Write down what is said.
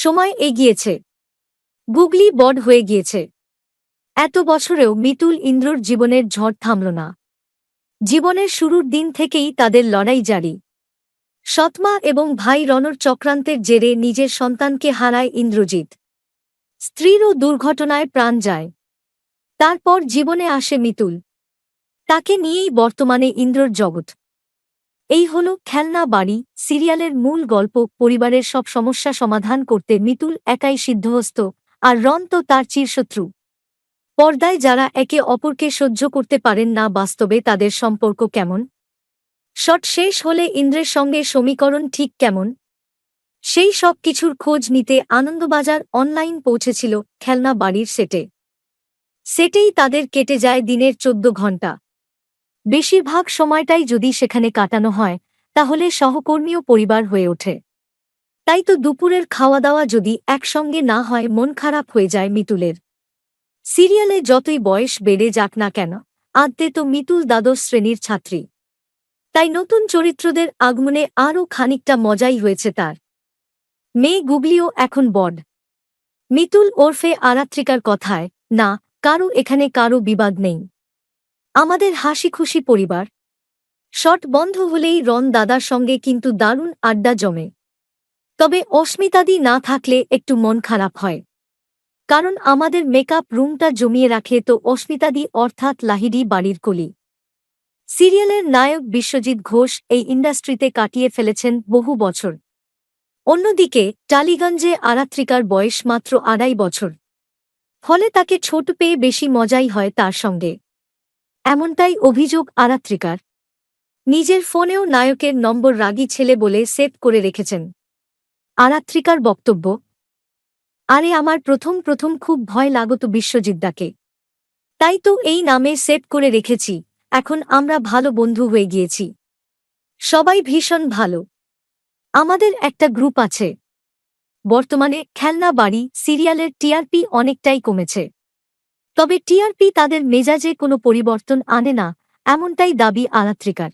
সময় এগিয়েছে। গুগলি বড় হয়ে গিয়েছে। এত বছরেও মিতুল ইন্দ্রর জীবনের ঝড় থামল না। জীবনের শুরুর দিন থেকেই তাদের লড়াই জারি। সৎমা এবং ভাই রণর চক্রান্তের জেরে নিজের সন্তানকে হারায় ইন্দ্রজিৎ। স্ত্রীরও দুর্ঘটনায় প্রাণ যায়। তারপর জীবনে আসে মিতুল। তাকে নিয়েই বর্তমানে ইন্দ্রর জগৎ। এই হল খেলনা বাড়ি সিরিয়ালের মূল গল্প। পরিবারের সব সমস্যা সমাধান করতে মিতুল একাই সিদ্ধহস্ত, আর রণ তো তার চিরশত্রু। পর্দায় যারা একে অপরকে সহ্য করতে পারেন না, বাস্তবে তাদের সম্পর্ক কেমন? শট শেষ হলে ইন্দ্রের সঙ্গে সমীকরণ ঠিক কেমন? সেই সব কিছুর খোঁজ নিতে আনন্দবাজার অনলাইন পৌঁছেছিল খেলনা বাড়ির সেটে। সেটেই তাদের কেটে যায় দিনের 14 ঘণ্টা। বেশিরভাগ সময়টাই যদি সেখানে কাটানো হয়, তাহলে সহকর্মীও পরিবার হয়ে ওঠে। তাই তো দুপুরের খাওয়া দাওয়া যদি একসঙ্গে না হয়, মন খারাপ হয়ে যায় মিতুলের। সিরিয়ালে যতই বয়স বেড়ে যাক না কেন, আদতে তো মিতুল দ্বাদশ শ্রেণীর ছাত্রী। তাই নতুন চরিত্রদের আগমনে আরও খানিকটা মজাই হয়েছে তার। মেয়ে গুগলিও এখন বড়। মিতুল ওরফে আরাত্রিকার কথায়, না, এখানে কারো বিবাদ নেই। আমাদের হাসিখুশি পরিবার। শট বন্ধ হলেই রণ দাদার সঙ্গে কিন্তু দারুণ আড্ডা জমে। তবে অস্মিতাদি না থাকলে একটু মন খারাপ হয়। কারণ আমাদের মেকআপ রুমটা জমিয়ে রাখে তো অস্মিতাদি, অর্থাৎ লাহিড়ী বাড়ির কলি। সিরিয়ালের নায়ক বিশ্বজিৎ ঘোষ এই ইন্ডাস্ট্রিতে কাটিয়ে ফেলেছেন বহু বছর। অন্যদিকে টালিগঞ্জে আরাত্রিকার বয়স মাত্র 2.5 বছর। ফলে তাকে ছোট পেয়ে বেশি মজাই হয় তার সঙ্গে। এমনটাই অভিযোগ আরাত্রিকার। নিজের ফোনেও নায়কের নম্বর রাগী ছেলে বলে সেভ করে রেখেছেন। আরাত্রিকার বক্তব্য, আরে আমার প্রথম খুব ভয় লাগত বিশ্বজিৎদাকে। তাই তো এই নামে সেভ করে রেখেছি। এখন আমরা ভালো বন্ধু হয়ে গিয়েছি। সবাই ভীষণ ভালো। আমাদের একটা গ্রুপ আছে। বর্তমানে খেলনা বাড়ি সিরিয়ালের টিআরপি অনেকটাই কমেছে। তবে টিআরপি তাদের মেজাজে কোনো পরিবর্তন আনে না, এমনটাই দাবি আরাত্রিকার।